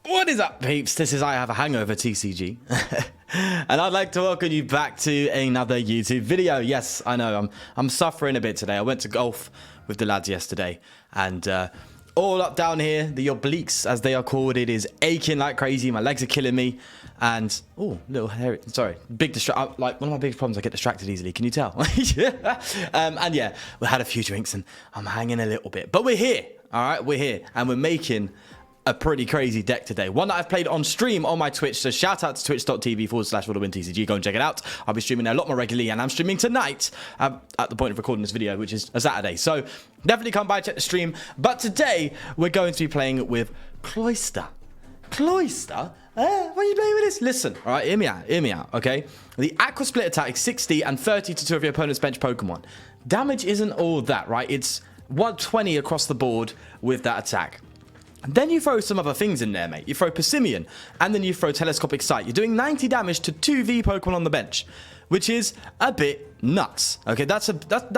What is up, peeps? This is I Have a Hangover TCG. And I'd like to welcome you back to another YouTube video. Yes, I know, I'm suffering a bit today. I went to golf with the lads yesterday, and all up down here, the obliques, as they are called, it is aching like crazy. My legs are killing me, and oh, little hair. Sorry, big distract. Like one of my biggest problems, I get distracted easily. Can you tell? Yeah. And yeah, we had a few drinks, and I'm hanging a little bit, but we're here. All right, we're here, and we're making a pretty crazy deck today. One that I've played on stream on my Twitch. So shout out to twitch.tv/WillowWinTCG. Go and check it out. I'll be streaming there a lot more regularly, and I'm streaming tonight at the point of recording this video, which is a Saturday. So definitely come by, check the stream. But today we're going to be playing with Cloyster. Cloyster? What are you playing with this? Listen, all right, hear me out, okay? The Aqua Split attack is 60 and 30 to 2 of your opponent's bench Pokemon. Damage isn't all that, right? It's 120 across the board with that attack. Then you throw some other things in there, mate. You throw Passimian, and then you throw Telescopic Sight. You're doing 90 damage to 2 V Pokemon on the bench, which is a bit nuts. Okay, that's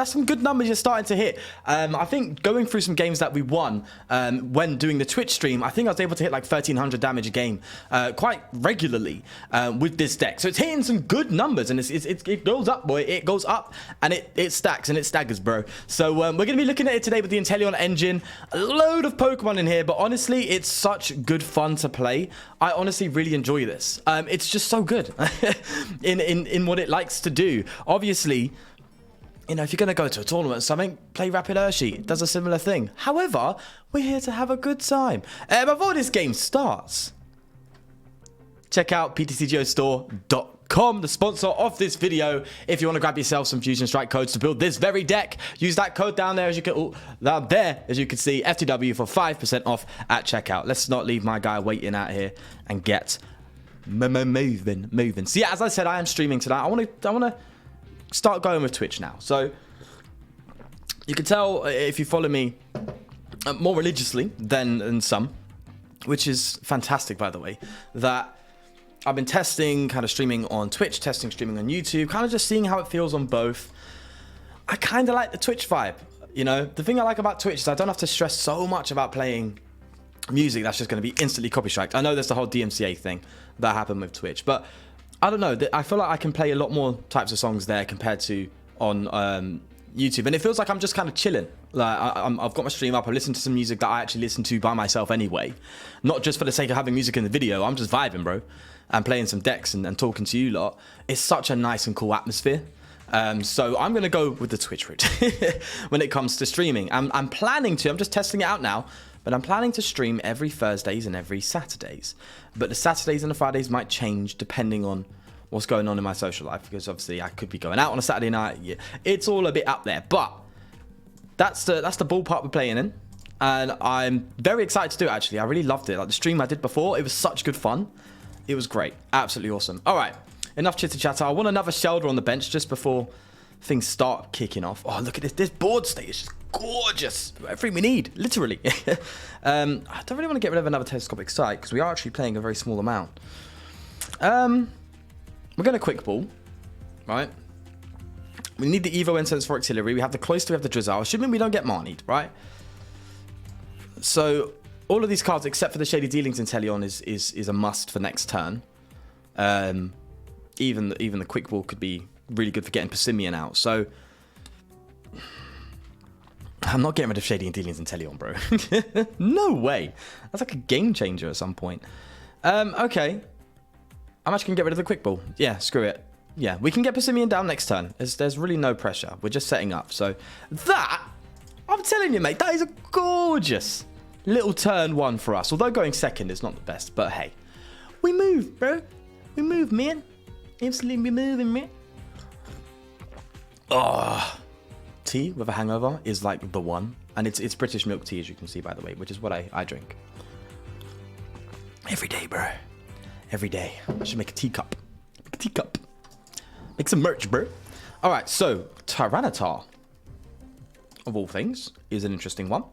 some good numbers you're starting to hit. I think going through some games that we won when doing the Twitch stream, I think I was able to hit like 1300 damage a game quite regularly with this deck. So it's hitting some good numbers, and it goes up, boy. It goes up, and it stacks, and it staggers, bro. So we're going to be looking at it today with the Inteleon engine. A load of Pokemon in here, but honestly, it's such good fun to play. I honestly really enjoy this. It's just so good in what it likes to do. Obviously, you know, if you're going to go to a tournament or something, play Rapid Urshi. It does a similar thing. However, we're here to have a good time. Before this game starts, check out ptcgostore.com, the sponsor of this video. If you want to grab yourself some Fusion Strike codes to build this very deck, use that code down there, as you can see, FTW for 5% off at checkout. Let's not leave my guy waiting out here and get moving. So yeah, as I said, I am streaming tonight. I want to start going with Twitch now. So you can tell if you follow me more religiously than some, which is fantastic, by the way, that I've been testing, kind of streaming on Twitch, streaming on YouTube, kind of just seeing how it feels on both. I kind of like the Twitch vibe. You know, the thing I like about Twitch is I don't have to stress so much about playing music that's just going to be instantly copy striked. I know there's the whole DMCA thing that happened with Twitch, but I don't know. I feel like I can play a lot more types of songs there compared to on YouTube, and it feels like I'm just kind of chilling. Like I've got my stream up. I listen to some music that I actually listen to by myself anyway, not just for the sake of having music in the video. I'm just vibing, bro, and playing some decks and talking to you lot. It's such a nice and cool atmosphere. So I'm gonna go with the Twitch route when it comes to streaming. I'm planning to. I'm just testing it out now. But I'm planning to stream every Thursdays and every Saturdays. But the Saturdays and the Fridays might change depending on what's going on in my social life. Because obviously I could be going out on a Saturday night. Yeah, it's all a bit up there. But that's the ballpark we're playing in. And I'm very excited to do it, actually. I really loved it. Like the stream I did before, it was such good fun. It was great. Absolutely awesome. All right. Enough chitter chatter. I want another Shellder on the bench just before things start kicking off. Oh, look at this. This board state is just gorgeous. Everything we need, literally. I don't really want to get rid of another Telescopic Sight because we are actually playing a very small amount. We're going to quick ball, right? We need the Evo Incense for Octillery. We have the Cloyster, we have the Drizzile. Assuming we don't get Marnie, right? So all of these cards, except for the Shady Dealings Inteleon, is a must for next turn. Even the quick ball could be really good for getting Passimian out. So I'm not getting rid of Shady Dealings Inteleon, bro. No way. That's like a game changer at some point. Okay. I'm actually going to get rid of the quick ball. Yeah, screw it. Yeah, we can get Passimian down next turn. There's really no pressure. We're just setting up. So that, I'm telling you, mate, that is a gorgeous little turn one for us. Although going second is not the best, but hey. We move, bro. We move, man. Absolutely moving, man. Oh, tea with a hangover is like the one. And it's British milk tea, as you can see, by the way, which is what I drink. Every day, bro. Every day. I should make a teacup. Make a teacup. Make some merch, bro. All right, so Tyranitar, of all things, is an interesting one.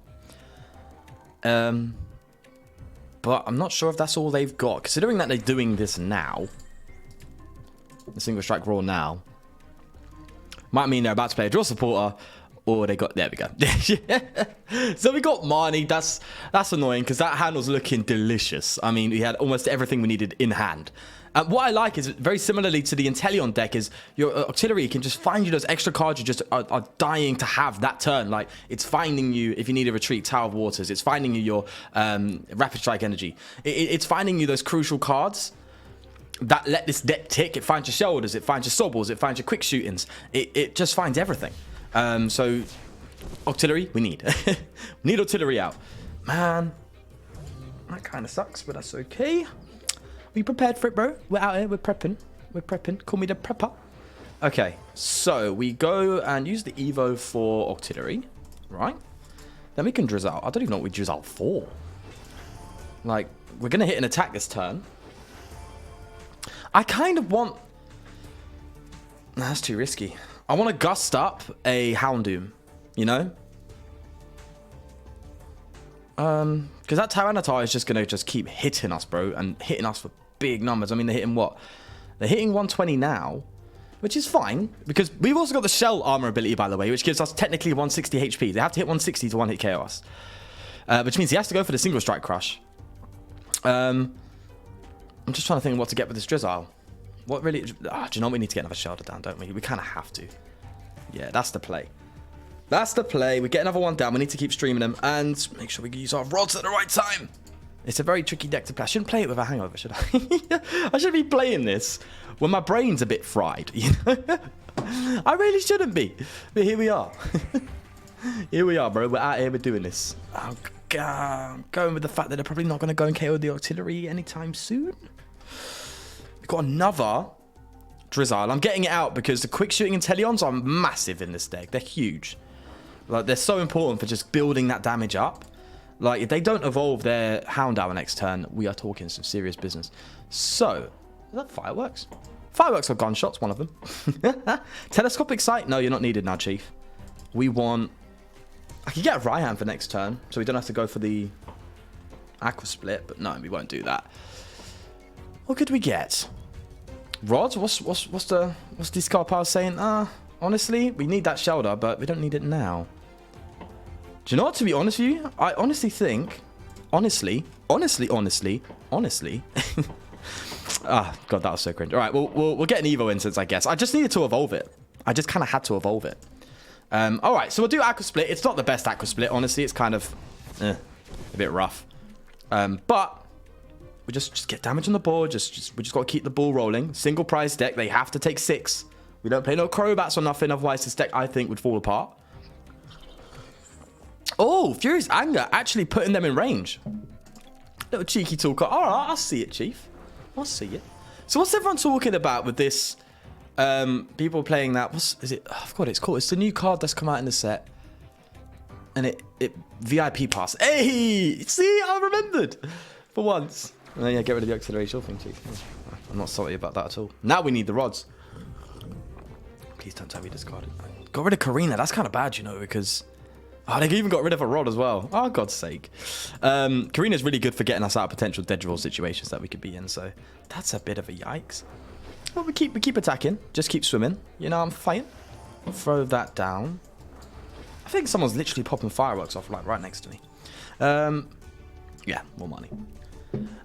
But I'm not sure if that's all they've got. Considering that they're doing this now, the single strike raw now, might mean they're about to play a draw supporter, Oh, they got, there we go. So we got Marnie. That's annoying because that hand was looking delicious. I mean, we had almost everything we needed in hand. What I like is very similarly to the Inteleon deck is your Octillery can just find you those extra cards you just are dying to have that turn. Like it's finding you if you need a retreat, Tower of Waters. It's finding you your Rapid Strike Energy. It's finding you those crucial cards that let this deck tick. It finds your Shelders, it finds your Sobbles, it finds your quick shootings. It just finds everything. So Octillery, we need. We need Octillery out. Man, that kind of sucks, but that's okay. We prepared for it, bro. We're out here. We're prepping. We're prepping. Call me the prepper. Okay, so we go and use the Evo for Octillery, right? Then we can Drizzile. I don't even know what we Drizzile for. Like, we're going to hit an attack this turn. I kind of want... Nah, that's too risky. I want to gust up a Houndoom, you know? Because that Tyranitar is just going to keep hitting us, bro. And hitting us for big numbers. I mean, they're hitting what? They're hitting 120 now, which is fine. Because we've also got the Shell Armor ability, by the way, which gives us technically 160 HP. They have to hit 160 to one-hit KO us. Which means he has to go for the Single Strike Crush. I'm just trying to think what to get with this Drizzile. What really... do you know what? We need to get another Shellder down, don't we? We kind of have to. Yeah, that's the play. That's the play. We get another one down. We need to keep streaming them and make sure we use our rods at the right time. It's a very tricky deck to play. I shouldn't play it with a hangover, should I? I should be playing this when my brain's a bit fried. You know? I really shouldn't be. But here we are. Here we are, bro. We're out here. We're doing this. Oh, God. I'm going with the fact that they're probably not going to go and KO the Octillery anytime soon. We've got another Drizzile. I'm getting it out because the quick shooting Inteleons are massive in this deck. They're huge. Like, they're so important for just building that damage up. Like, if they don't evolve their Houndour next turn, we are talking some serious business. So, is that Fireworks? Fireworks or Gunshots, one of them. Telescopic Sight? No, you're not needed now, Chief. We want... I could get a Raihan for next turn, so we don't have to go for the Aqua Split, but no, we won't do that. What could we get? Rods? What's this card power saying? Honestly, we need that Shellder, but we don't need it now. Do you know what? To be honest with you, I honestly think, honestly. Ah, God, that was so cringe. All right, we'll get an Evo Incense, I guess. I just needed to evolve it. I just kind of had to evolve it. All right, so we'll do Aqua Split. It's not the best Aqua Split, honestly. It's kind of a bit rough. But we just get damage on the board. We just got to keep the ball rolling. Single prize deck. They have to take 6. We don't play no Crowbats or nothing. Otherwise, this deck, I think, would fall apart. Oh, Furious Anger actually putting them in range. Little cheeky talker. All right, I'll see it, Chief. I'll see it. So what's everyone talking about with this? People playing that. Is it? Oh, I forgot what it's called. It's the new card that's come out in the set. And it VIP pass. Hey! See, I remembered. For once. And then, yeah, get rid of the Octillery thing, Chief. I'm not salty about that at all. Now we need the rods. Please don't tell me discarded. Got rid of Korrina. That's kind of bad, you know, because... Oh, they even got rid of a rod as well. Oh, God's sake. Korrina's really good for getting us out of potential dead draw situations that we could be in, so that's a bit of a yikes. Well, we keep attacking. Just keep swimming. You know, I'm fighting. Throw that down. I think someone's literally popping fireworks off, like, right next to me. Yeah, more money.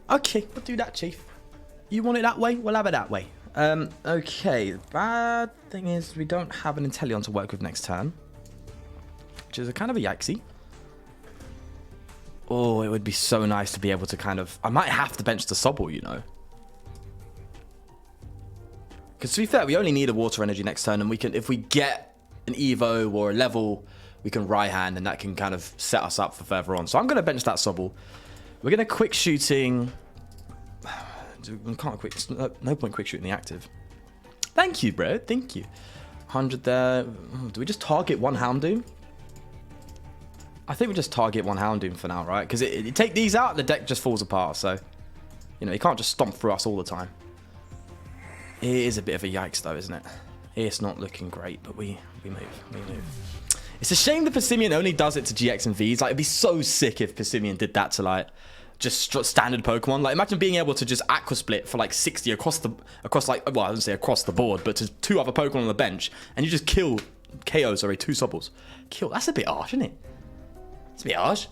Okay, we'll do that, Chief. You want it that way? We'll have it that way. Okay, the bad thing is we don't have an Inteleon to work with next turn. Which is a kind of a yikesy. Oh, it would be so nice to be able to kind of... I might have to bench the Sobble, you know. Because to be fair, we only need a Water Energy next turn. And we can, if we get an Evo or a level, we can Raihan. And that can kind of set us up for further on. So I'm going to bench that Sobble. We're going to quick shooting... We can't quick... No point quick shooting the active. Thank you, bro. Thank you. 100 there. Do we just target one Houndoom? I think we just target one Houndoom for now, right? Because you take these out, the deck just falls apart. So, you know, you can't just stomp through us all the time. It is a bit of a yikes, though, isn't it? It's not looking great, but we move. We move. It's a shame that Passimian only does it to GX and Vs. Like, it'd be so sick if Passimian did that to, like, just standard Pokemon. Like, imagine being able to just Aqua Split for, like, 60 across like, well, I wouldn't say across the board, but to 2 other Pokemon on the bench, and you just kill KO, sorry, 2 Sobbles. Kill. That's a bit harsh, isn't it? It's a bit harsh.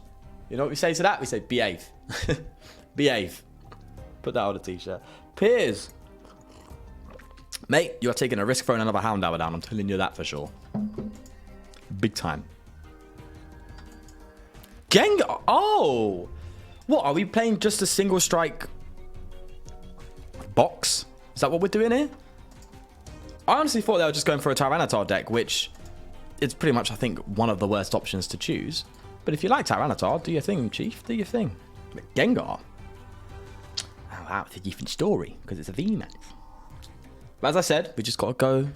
You know what we say to that? We say behave. Behave. Put that on a t-shirt. Piers. Mate, you are taking a risk throwing another Houndour down. I'm telling you that for sure. Big time. Gengar. Oh. What, are we playing just a single strike box? Is that what we're doing here? I honestly thought they were just going for a Tyranitar deck, which is pretty much, I think, one of the worst options to choose. But if you like Tyranitar, do your thing, Chief. Do your thing. But Gengar. Oh, wow, it's a different story because it's a VMAX. But as I said, we just got to go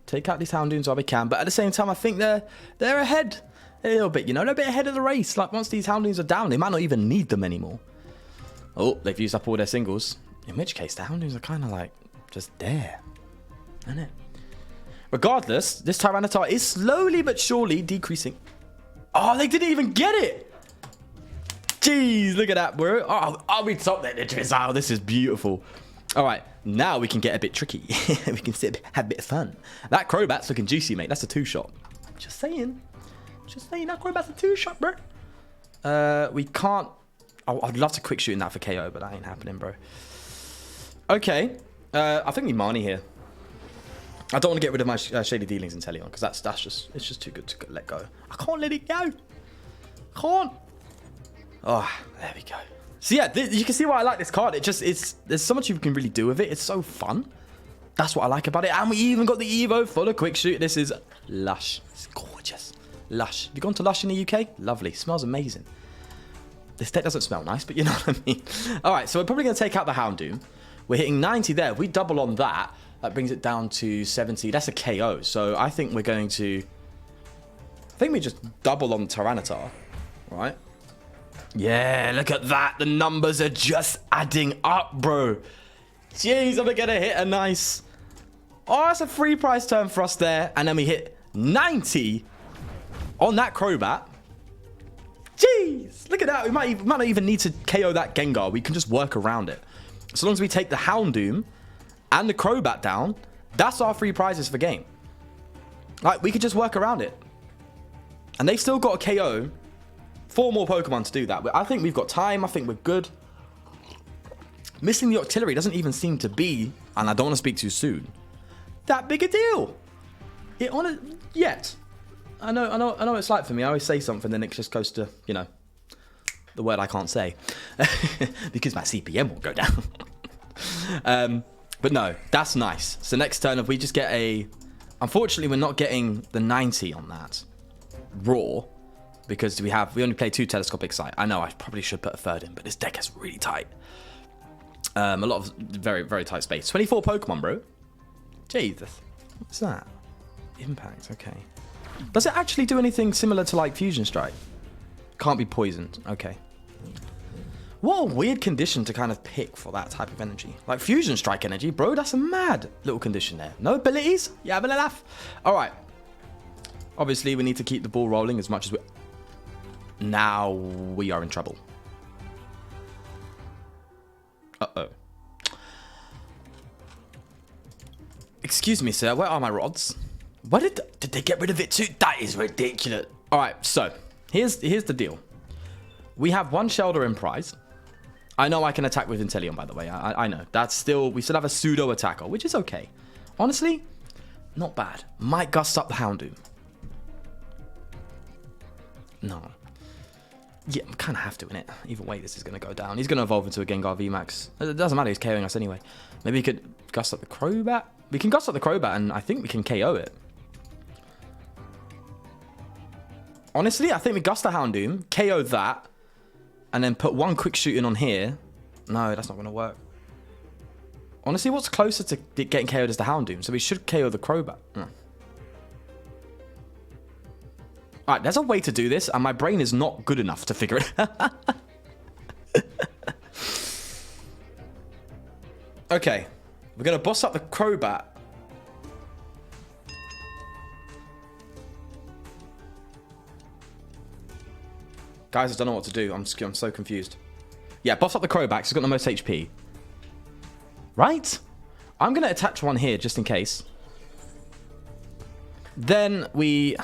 take out these Houndoons while we can. But at the same time, I think they're ahead a little bit, you know, they're a bit ahead of the race. Like, once these Houndoons are down, they might not even need them anymore. Oh, they've used up all their singles. In which case, the Houndoons are kind of like just there, isn't it? Regardless, this Tyranitar is slowly but surely decreasing. Oh, they didn't even get it. Jeez, look at that, bro. Oh, we top that the Drizzile. This is beautiful. All right, now we can get a bit tricky. We can have a bit of fun. That Crobat's looking juicy, mate. That's a 2-shot. Just saying. Just saying, that Crobat's a 2-shot, bro. We can't... Oh, I'd love to quick shoot in that for KO, but that ain't happening, bro. Okay. I think we Marnie here. I don't want to get rid of my Shady Dealings in Inteleon, because it's just too good to let go. I can't let it go. Can't. Oh, there we go. So yeah, you can see why I like this card. There's so much you can really do with it. It's so fun. That's what I like about it. And we even got the Evo full of quick shoot. This is lush. It's gorgeous. Lush. Have you gone to Lush in the UK? Lovely. Smells amazing. This deck doesn't smell nice, but you know what I mean. All right, so we're probably going to take out the Houndoom. We're hitting 90 there. If we double on that, that brings it down to 70. That's a KO. So I think we're going to... I think we just double on Tyranitar, right? Yeah, look at that. The numbers are just adding up, bro. Jeez, am I going to hit a nice... Oh, that's a free price turn for us there. And then we hit 90 on that Crobat. Jeez, look at that. We might not even need to KO that Gengar. We can just work around it. So long as we take the Houndoom and the Crobat down, that's our free prizes for game. Like, we could just work around it. And they've still got a KO 4 more Pokemon to do that. But I think we've got time. I think we're good. Missing the Octillery doesn't even seem to be, and I don't want to speak too soon, that big a deal. Yet. I know what it's like for me. I always say something, then it just goes to, you know, the word I can't say. Because my CPM will go down. But no, that's nice. So next turn, if we just get a... Unfortunately, we're not getting the 90 on that. Raw. Because we only play 2 Telescopic Sight. I know, I probably should put a third in, but this deck is really tight. A lot of very, very tight space. 24 Pokemon, bro. Jesus. What's that? Impact, okay. Does it actually do anything similar to, like, Fusion Strike? Can't be poisoned. Okay. What a weird condition to kind of pick for that type of energy. Like, Fusion Strike energy, bro. That's a mad little condition there. No abilities? You having a laugh? All right. Obviously, we need to keep the ball rolling as much as we... Now we are in trouble. Uh-oh. Excuse me, sir. Where are my rods? What did they get rid of it too? That is ridiculous. All right, so here's the deal. We have 1 Shellder in prize. I know I can attack with Inteleon, by the way. I know. We still have a pseudo attacker, which is okay. Honestly, not bad. Might gust up the Houndoom. No. Yeah, I kind of have to, innit? Either way, this is going to go down. He's going to evolve into a Gengar VMAX. It doesn't matter, he's KOing us anyway. Maybe he could gust up the Crobat. We can gust up the Crobat, and I think we can KO it. Honestly, I think we gust the Houndoom, KO that, and then put 1 quick shoot in on here. No, that's not going to work. Honestly, what's closer to getting KO'd is the Houndoom, so we should KO the Crobat. Alright, there's a way to do this, and my brain is not good enough to figure it out. Okay, we're going to boss up the Crobat. Guys, I don't know what to do. I'm so confused. Yeah, boss up the Crobat. He's got the most HP. Right? I'm going to attach 1 here just in case. Then we...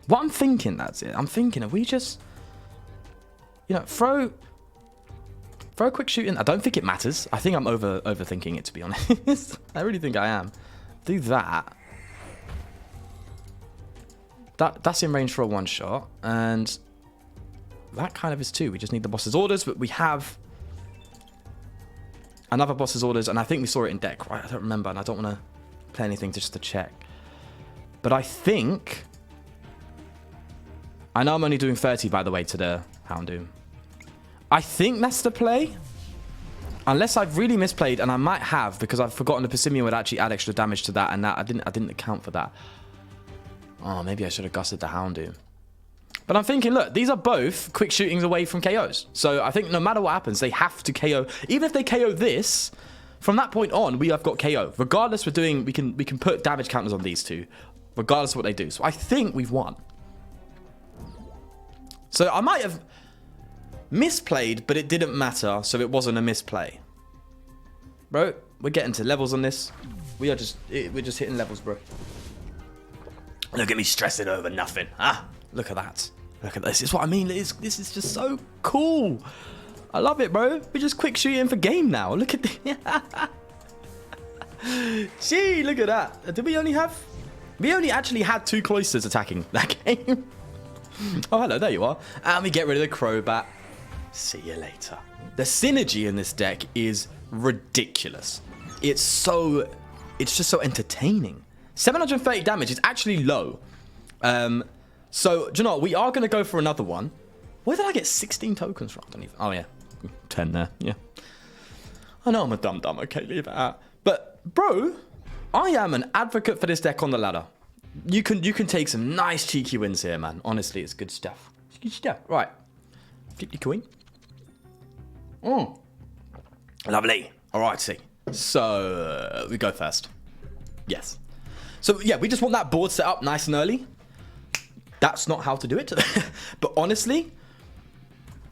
What I'm thinking, that's it. I'm thinking, if we just... You know, throw a quick shoot in. I don't think it matters. I think I'm overthinking it, to be honest. I really think I am. Do that. That's in range for a one shot. And that kind of is too. We just need the boss's orders, but we have another boss's orders, and I think we saw it in deck, right? I don't remember, and I don't want to play anything just to check. But I think... I know I'm only doing 30, by the way, to the Houndoom. I think that's the play. Unless I've really misplayed, and I might have, because I've forgotten the Passimian would actually add extra damage to that, and that I didn't account for that. Oh, maybe I should have gusted the Houndoom. But I'm thinking, look, these are both quick shootings away from KOs. So I think no matter what happens, they have to KO. Even if they KO this, from that point on, we have got KO. Regardless, we can put damage counters on these two, regardless of what they do. So I think we've won. So I might have misplayed, but it didn't matter, so it wasn't a misplay. Bro, we're getting to levels on this. We're just hitting levels, bro. Look at me stressing over nothing. Ah, look at that. Look at this. This is what I mean. This is just so cool. I love it, bro. We're just quick shooting for game now. Look at this. Gee, look at that. Did we only have... We only actually had 2 Cloysters attacking that game. Oh, hello. There you are. And we get rid of the Crobat. See you later. The synergy in this deck is ridiculous. It's just so entertaining. 730 damage is actually low. So, do you know what? We are going to go for another one. Where did I get 16 tokens from? I don't even... Oh, yeah. 10 there. Yeah. I know I'm a dum-dum. Okay, leave it out. But, bro, I am an advocate for this deck on the ladder. You can take some nice cheeky wins here, man. Honestly, it's good stuff. It's good stuff. Right. Flip your coin. Oh. Lovely. All right, see. So, we go first. Yes. So, yeah, we just want that board set up nice and early. That's not how to do it. But honestly,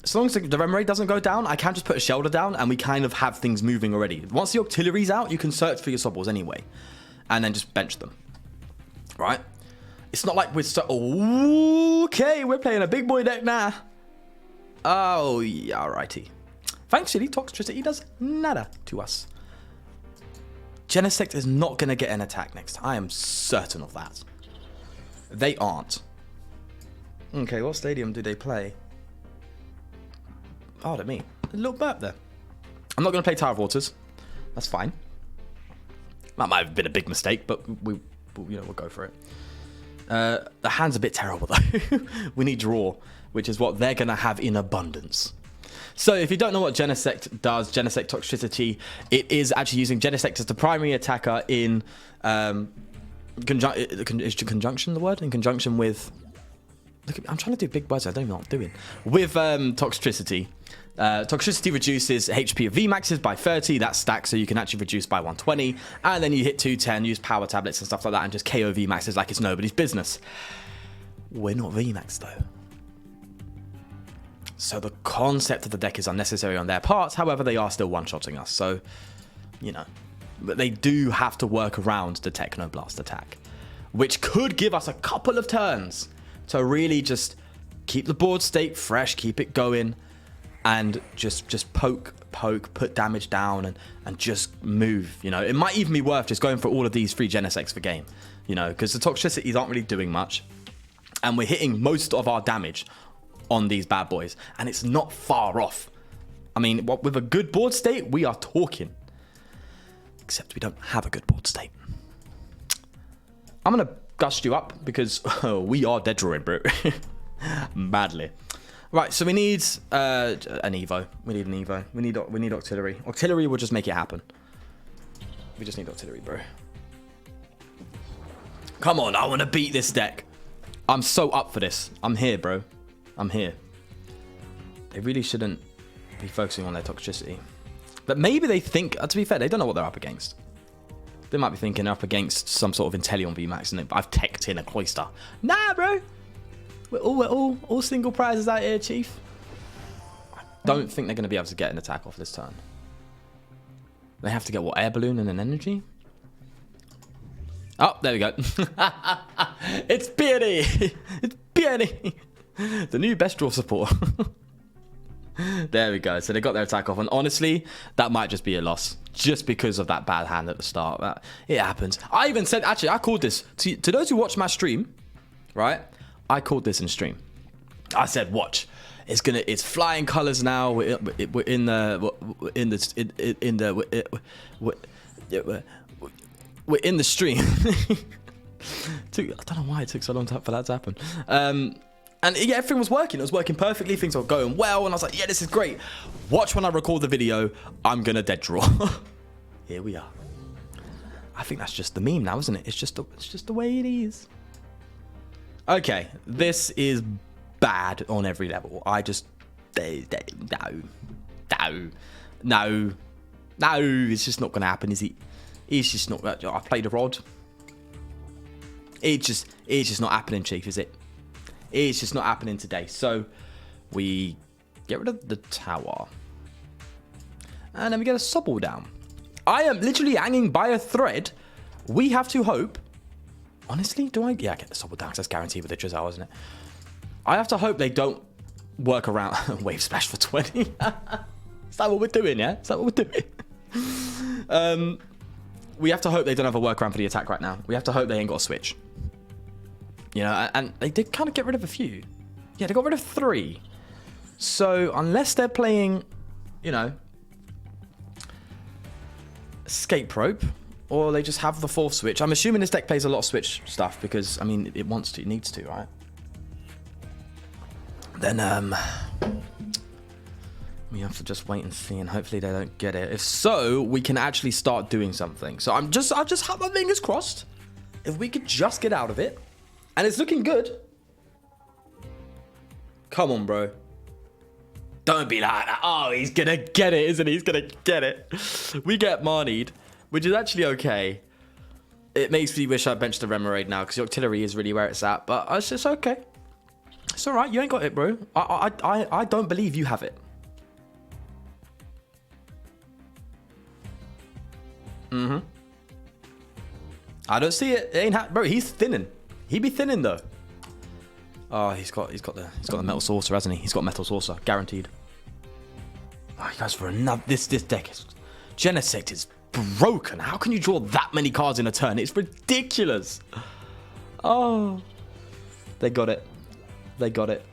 as long as the Remoraid doesn't go down, I can just put a Shellder down and we kind of have things moving already. Once the Octillery's out, you can search for your Sobbles anyway. And then just bench them. Right? It's not like we're so... Okay, we're playing a big boy deck now. Oh, yeah, alrighty. Thankfully, Toxtricity does nada to us. Genesect is not going to get an attack next. I am certain of that. They aren't. Okay, what stadium do they play? Pardon me. A little burp there. I'm not going to play Tower of Waters. That's fine. That might have been a big mistake, but we'll go for it. The hand's a bit terrible, though. We need draw, which is what they're going to have in abundance. So if you don't know what Genesect does, Genesect Toxtricity, it is actually using Genesect as the primary attacker in... is conjunction the word? In conjunction with... Look at me, I'm trying to do big words, I don't know what I'm doing. With Toxtricity. Toxtricity reduces HP of VMAXs by 30, that's stacked, so you can actually reduce by 120. And then you hit 210, use power tablets and stuff like that, and just KO VMAXs like it's nobody's business. We're not VMAX though. So the concept of the deck is unnecessary on their part, however, they are still one-shotting us, so, you know. But they do have to work around the Technoblast attack, which could give us a couple of turns to really just keep the board state fresh, keep it going, and just poke, put damage down, and just move. You know, it might even be worth just going for all of these 3 Genesects for game, you know, because the Toxtricities aren't really doing much, and we're hitting most of our damage on these bad boys, and it's not far off. I mean, with a good board state, we are talking. Except we don't have a good board state. I'm going to gust you up because we are dead drawing, bro. Badly. Right, so we need an Evo. We need an Evo. We need Octillery. Octillery will just make it happen. We just need Octillery, bro. Come on, I want to beat this deck. I'm so up for this. I'm here, bro. I'm here. They really shouldn't be focusing on their Toxtricity. But maybe they think, to be fair, they don't know what they're up against. They might be thinking they're up against some sort of Inteleon VMAX, and I've teched in a Cloyster. Nah, bro. We're all single prizes out here, chief. I don't think they're going to be able to get an attack off this turn. They have to get, what, Air Balloon and an Energy? Oh, there we go. It's Peony. It's Peony. The new best draw support. There we go. So they got their attack off. And honestly, that might just be a loss. Just because of that bad hand at the start. It happens. I even said, actually, I called this. To those who watch my stream, right? I called this in stream. I said, watch. It's flying colors now. We're in the stream. I don't know why it took so long for that to happen. And yeah, everything was working. It was working perfectly. Things were going well. And I was like, yeah, this is great. Watch when I record the video. I'm going to dead draw. Here we are. I think that's just the meme now, isn't it? It's just the way it is. Okay. This is bad on every level. No. It's just not going to happen, is it? It's just not. I played a rod. It's just not happening, Chief, is it? It's just not happening today. So we get rid of the tower. And then we get a Sobble down. I am literally hanging by a thread. We have to hope. Honestly, do I? Yeah, I get the Sobble down because that's guaranteed with the Drizzile, isn't it? I have to hope they don't work around. Wave splash for 20. Is that what we're doing, yeah? Is that what we're doing? We have to hope they don't have a workaround for the attack right now. We have to hope they ain't got a switch. You know, and they did kind of get rid of a few. Yeah, they got rid of 3. So, unless they're playing, you know, escape rope, or they just have the 4th switch. I'm assuming this deck plays a lot of switch stuff because, I mean, it wants to, it needs to, right? Then, we have to just wait and see, and hopefully they don't get it. If so, we can actually start doing something. So I just have my fingers crossed. If we could just get out of it. And it's looking good. Come on, bro. Don't be like that. Oh, he's going to get it, isn't he? He's going to get it. We get Marnied, which is actually okay. It makes me wish I benched the Remoraid now, because the Octillery is really where it's at. But it's just okay. It's all right. You ain't got it, bro. I don't believe you have it. I don't see it. It ain't bro, he's thinning. He be thinning though. Oh, he's got the metal saucer, hasn't he? He's got metal saucer, guaranteed. Oh, he goes for another. This deck is Genesect is broken. How can you draw that many cards in a turn? It's ridiculous. Oh, they got it. They got it.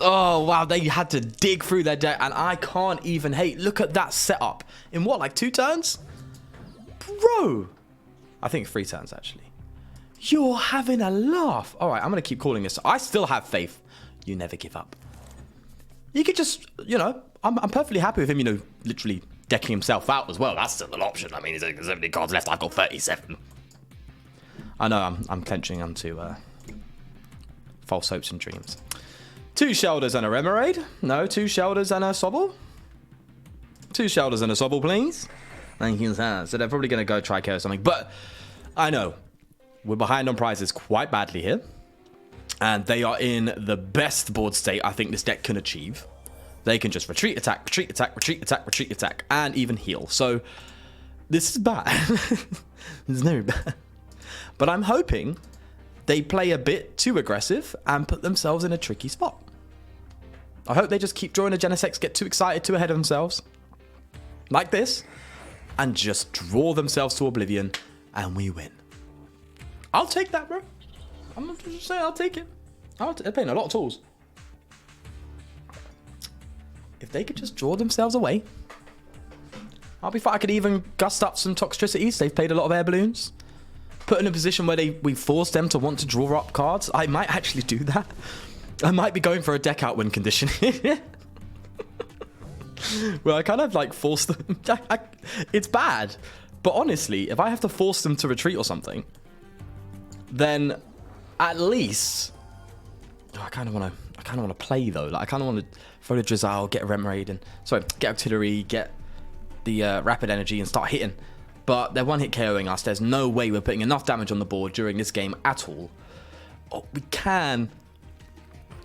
Oh wow, they had to dig through their deck, and I can't even hate. Look at that setup. In what, like 2 turns? Bro. I think 3 turns actually. You're having a laugh. All right, I'm going to keep calling this. I still have faith. You never give up. You could just, you know, I'm perfectly happy with him, you know, literally decking himself out as well. That's still an option. I mean, there's 70 cards left. I've got 37. I know I'm clenching onto false hopes and dreams. 2 Shelders and a Remoraid. No, 2 Shelders and a Sobble. 2 Shelders and a Sobble, please. Thank you, sir. So they're probably going to go Tricare or something. But I know we're behind on prizes quite badly here. And they are in the best board state I think this deck can achieve. They can just retreat, attack, retreat, attack, retreat, attack, retreat, attack, and even heal. So this is bad. This is very bad. But I'm hoping they play a bit too aggressive and put themselves in a tricky spot. I hope they just keep drawing a Genesect, get too excited, too ahead of themselves. Like this. And just draw themselves to oblivion. And we win. I'll take that, bro. I'm not just saying I'll take it. They're playing a lot of tools. If they could just draw themselves away. I'll be fine. I could even gust up some toxicities. They've played a lot of air balloons. Put in a position where we force them to want to draw up cards. I might actually do that. I might be going for a deck out win condition here. Well, I kind of like force them. It's bad. But honestly, if I have to force them to retreat or something, then at least I kind of want to play though. Like I kind of want to throw the Drizzile, get a Remoraid, and get Octillery, get the Rapid Energy, and start hitting. But they're one-hit KOing us. There's no way we're putting enough damage on the board during this game at all. Oh, we can,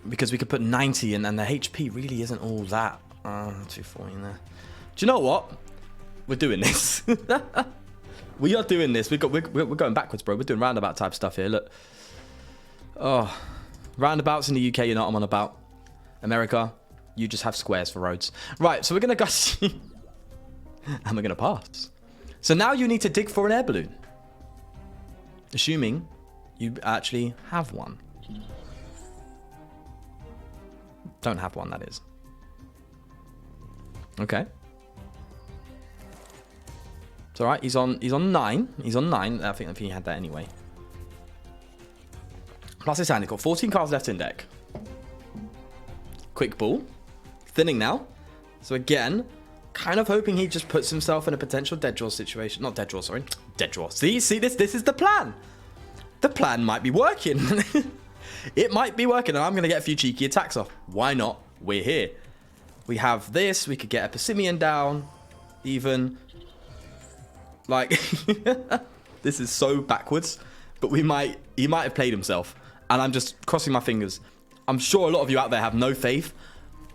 because we could put 90, and the HP really isn't all that. 240 in there. Do you know what? We're doing this. We are doing this. We're going backwards, bro. We're doing roundabout type stuff here. Look. Oh. Roundabouts in the UK, you're not on about. America, you just have squares for roads. Right, so we're going to go see. And we're going to pass. So now you need to dig for an air balloon. Assuming you actually have one. Don't have one, that is. Okay. It's alright, he's on 9. He's on 9. I think he had that anyway. Plus his hand, he's got 14 cards left in deck. Quick ball. Thinning now. So again, kind of hoping he just puts himself in a potential dead draw situation. Not dead draw, sorry. Dead draw. See this? This is the plan. The plan might be working. It might be working, and I'm going to get a few cheeky attacks off. Why not? We're here. We have this. We could get a Passimian down. Even. Like, this is so backwards. But he might have played himself. And I'm just crossing my fingers. I'm sure a lot of you out there have no faith.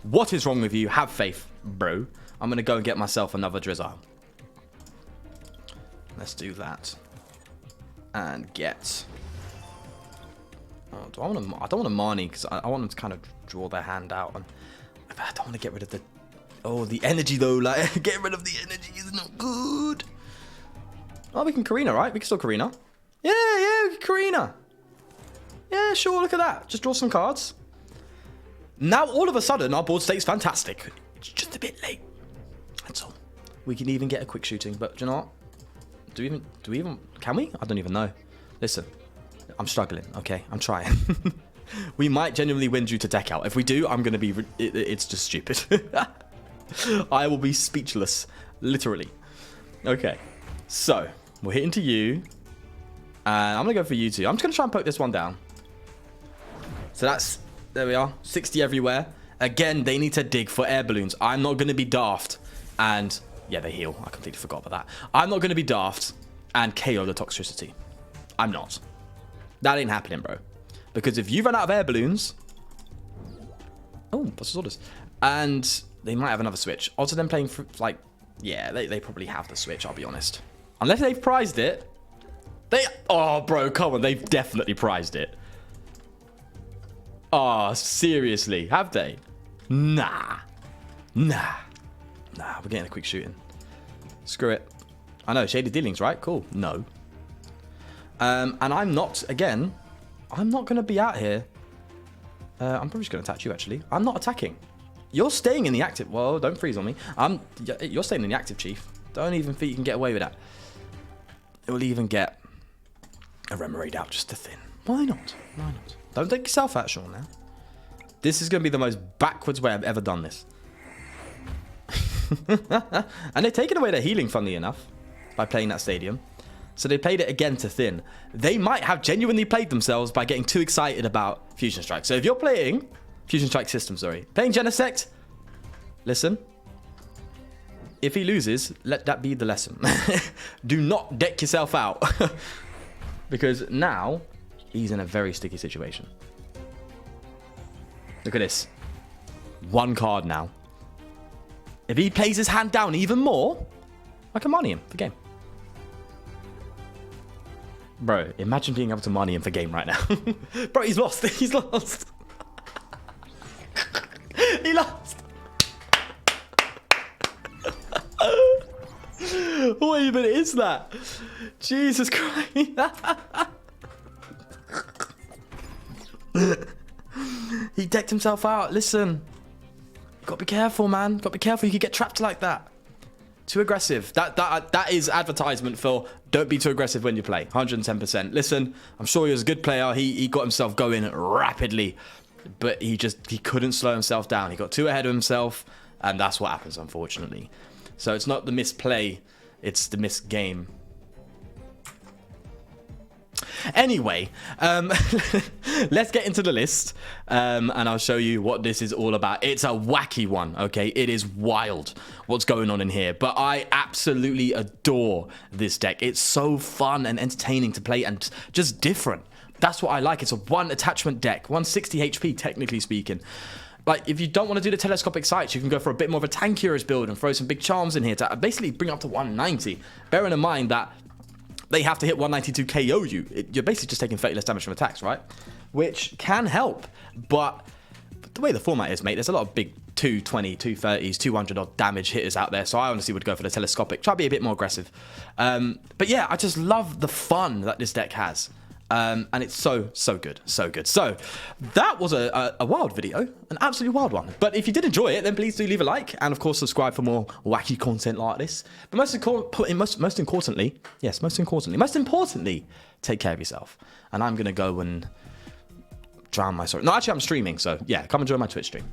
What is wrong with you? Have faith, bro. I'm going to go and get myself another Drizzile. Let's do that. And get... Oh, I don't want to Marnie because I want them to kind of draw their hand out. And I don't want to get rid of the... Oh, the energy though. Like, getting rid of the energy is not good. Oh, we can Korrina, right? We can still Korrina. Yeah, we can Korrina. Yeah, sure, look at that. Just draw some cards. Now, all of a sudden, our board state's fantastic. It's just a bit late. That's all. We can even get a quick shooting, but do you know what? Do we even, can we? I don't even know. Listen, I'm struggling, okay? I'm trying. We might genuinely win due to deck out. If we do, I'm going to be, it's just stupid. I will be speechless, literally. Okay, so, we're hitting to you. And I'm going to go for you two. I'm just going to try and poke this one down. So that's, there we are, 60 everywhere. Again, they need to dig for air balloons. I'm not going to be daft. And, yeah, they heal. I completely forgot about that. I'm not going to be daft and KO the toxicity. I'm not. That ain't happening, bro. Because if you run out of air balloons... Oh, what's his orders? And they might have another switch. Also, them playing, like... Yeah, they probably have the switch, I'll be honest. Unless they've prized it. Oh, bro, come on. They've definitely prized it. Oh, seriously? Have they? Nah. We're getting a quick shooting. Screw it. I know, shady dealings, right? Cool. No. And I'm not, again, I'm not going to be out here. I'm probably just going to attack you, actually. I'm not attacking. You're staying in the active. Whoa, don't freeze on me. You're staying in the active, Chief. Don't even think you can get away with that. It will even get a Remoraid out just to thin. Why not? Why not? Don't take yourself out, Sean, now. This is going to be the most backwards way I've ever done this. And they've taken away their healing, funnily enough, by playing that stadium. So they played it again to thin. They might have genuinely played themselves by getting too excited about Fusion Strike. So if you're playing Fusion Strike System, playing Genesect, listen. If he loses, let that be the lesson. Do not deck yourself out. Because now he's in a very sticky situation. Look at this. One card now. If he plays his hand down even more, I can Marnie him for game. Bro, imagine being able to Marnie him for game right now. Bro, he's lost. He's lost. He lost. What even is that? Jesus Christ. He decked himself out. Listen. You gotta be careful, man. You gotta be careful. You could get trapped like that. Too aggressive. That is advertisement for don't be too aggressive when you play. 110%. Listen, I'm sure he was a good player. He got himself going rapidly. But he couldn't slow himself down. He got too ahead of himself. And that's what happens, unfortunately. So it's not the misplay. It's the missed game. Anyway, let's get into the list, and I'll show you what this is all about. It's a wacky one, okay? It is wild what's going on in here, but I absolutely adore this deck. It's so fun and entertaining to play and just different. That's what I like. It's a one attachment deck, 160 HP, technically speaking. Like, if you don't want to do the telescopic sights, you can go for a bit more of a tankiest build and throw some big charms in here to basically bring up to 190. Bearing in mind that they have to hit 192 KO you. You're basically just taking 30 less damage from attacks, right? Which can help, but the way the format is, mate, there's a lot of big 220, 230s, 200 odd damage hitters out there, so I honestly would go for the telescopic. Try to be a bit more aggressive. But yeah, I just love the fun that this deck has. And it's so good, so good. So that was a wild video, an absolutely wild one. But if you did enjoy it, then please do leave a like, and of course subscribe for more wacky content like this. But most importantly, take care of yourself. And I'm gonna go and drown my sorrow. No, actually I'm streaming, so yeah, come and join my Twitch stream.